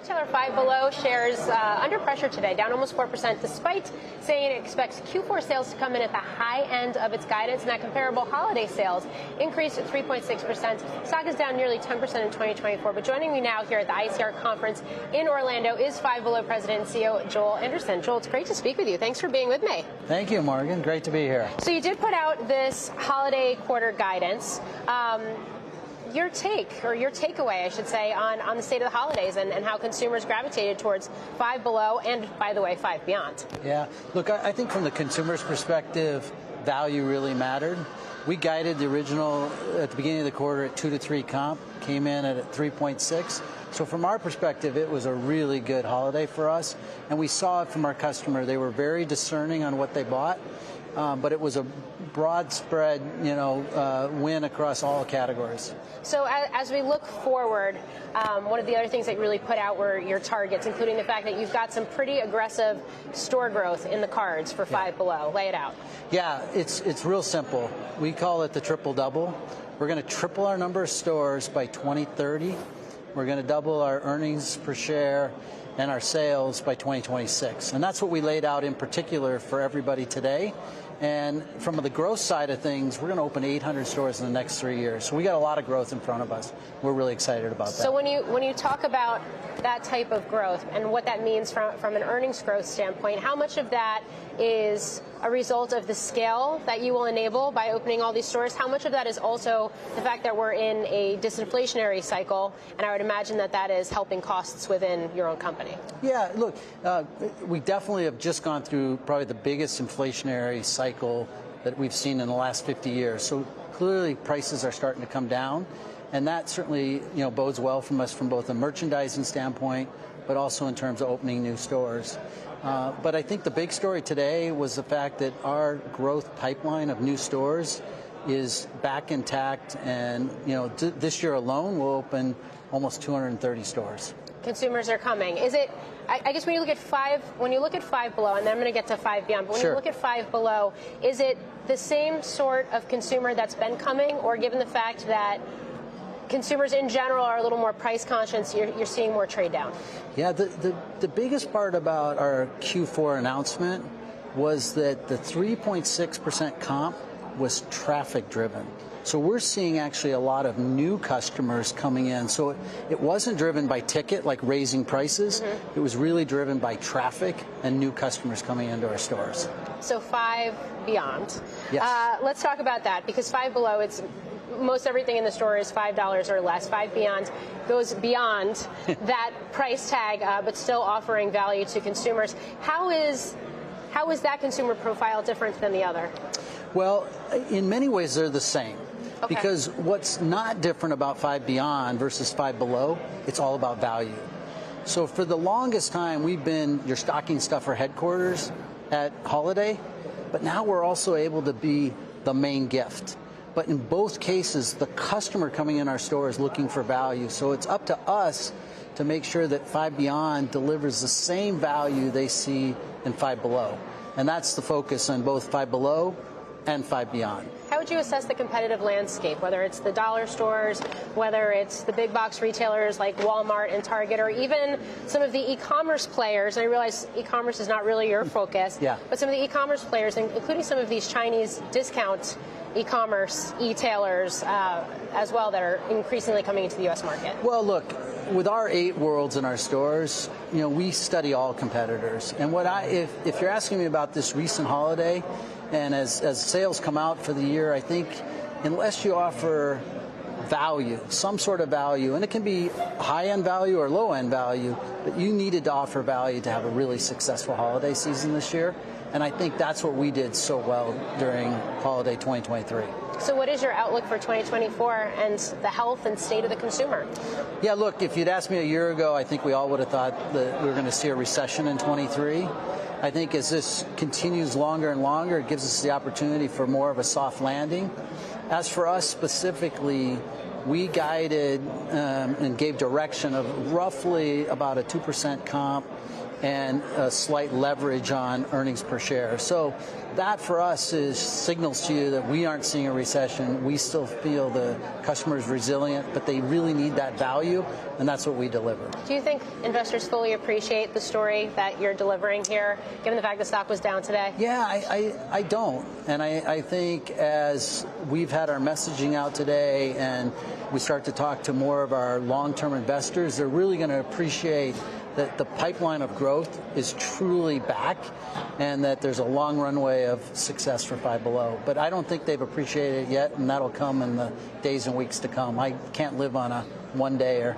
Retailer Five Below shares under pressure today, down almost 4%, despite saying it expects Q4 sales to come in at the high end of its guidance, and that comparable holiday sales increased at 3.6%. Stock is down nearly 10% in 2024. But joining me now here at the ICR conference in Orlando is Five Below President and CEO Joel Anderson. Joel, it's great to speak with you. Thanks for being with me. Thank you, Morgan. Great to be here. So you did put out this holiday quarter guidance. Your take, or your takeaway, I should say, on the state of the holidays and how consumers gravitated towards Five Below and, by the way, Five Beyond. Yeah, look, I think from the consumer's perspective, value really mattered. We guided the original at the beginning of the quarter at 2 to 3 comp, came in at 3.6. So from our perspective, it was a really good holiday for us. And we saw it from our customer. They were very discerning on what they bought. But it was a broad spread, win across all categories. So as we look forward, one of the other things that you really put out were your targets, including the fact that you've got some pretty aggressive store growth in the cards for Five Below. Lay it out. Yeah, it's real simple. We call it the triple-double. We're going to triple our number of stores by 2030. We're going to double our earnings per share and our sales by 2026. And that's what we laid out in particular for everybody today. And from the growth side of things, we're going to open 800 stores in the next 3 years. So we got a lot of growth in front of us. We're really excited about that. So when you talk about that type of growth and what that means from an earnings growth standpoint, how much of that is a result of the scale that you will enable by opening all these stores? How much of that is also the fact that we're in a disinflationary cycle, and I would imagine that that is helping costs within your own company? Yeah, look, we definitely have just gone through probably the biggest inflationary cycle that we've seen in the last 50 years. So clearly prices are starting to come down, and that certainly bodes well from us from both a merchandising standpoint, but also in terms of opening new stores. But I think the big story today was the fact that our growth pipeline of new stores is back intact, and this year alone we'll open almost 230 stores. Consumers are coming. Is it? I guess when you look at Five Below, and then I'm going to get to Five Beyond, but when you look at Five Below, is it the same sort of consumer that's been coming, or given the fact that consumers in general are a little more price conscious, you're seeing more trade down? Yeah, the biggest part about our Q4 announcement was that the 3.6% comp was traffic driven. So we're seeing actually a lot of new customers coming in. So it wasn't driven by ticket, like raising prices. Mm-hmm. It was really driven by traffic and new customers coming into our stores. So Five Beyond. Yes. Let's talk about that, because Five Below, it's most everything in the store is $5 or less. Five Beyond goes beyond that price tag, but still offering value to consumers. How is that consumer profile different than the other? Well, in many ways they're the same. Okay. Because what's not different about Five Beyond versus Five Below, it's all about value. So for the longest time, we've been your stocking stuffer headquarters at holiday, but now we're also able to be the main gift. But in both cases, the customer coming in our store is looking for value. So it's up to us to make sure that Five Beyond delivers the same value they see in Five Below. And that's the focus on both Five Below and Five Beyond. How would you assess the competitive landscape, whether it's the dollar stores, whether it's the big box retailers like Walmart and Target, or even some of the e-commerce players? And I realize e-commerce is not really your focus, but some of the e-commerce players, including some of these Chinese discount e-commerce e-tailers as well, that are increasingly coming into the U.S. market? Well, look, with our 8 worlds in our stores, we study all competitors. And if you're asking me about this recent holiday, and as sales come out for the year, I think unless you offer value, some sort of value, and it can be high-end value or low-end value, but you needed to offer value to have a really successful holiday season this year. And I think that's what we did so well during holiday 2023. So what is your outlook for 2024 and the health and state of the consumer? Yeah, look, if you'd asked me a year ago, I think we all would have thought that we were going to see a recession in 23. I think as this continues longer and longer, it gives us the opportunity for more of a soft landing. As for us specifically, we guided and gave direction of roughly about a 2% comp and a slight leverage on earnings per share. So that for us signals to you that we aren't seeing a recession. We still feel the customer is resilient, but they really need that value, and that's what we deliver. Do you think investors fully appreciate the story that you're delivering here, given the fact the stock was down today? Yeah, I don't. And I think as we've had our messaging out today and we start to talk to more of our long-term investors, they're really going to appreciate that the pipeline of growth is truly back and that there's a long runway of success for Five Below. But I don't think they've appreciated it yet, and that'll come in the days and weeks to come. I can't live on a one day or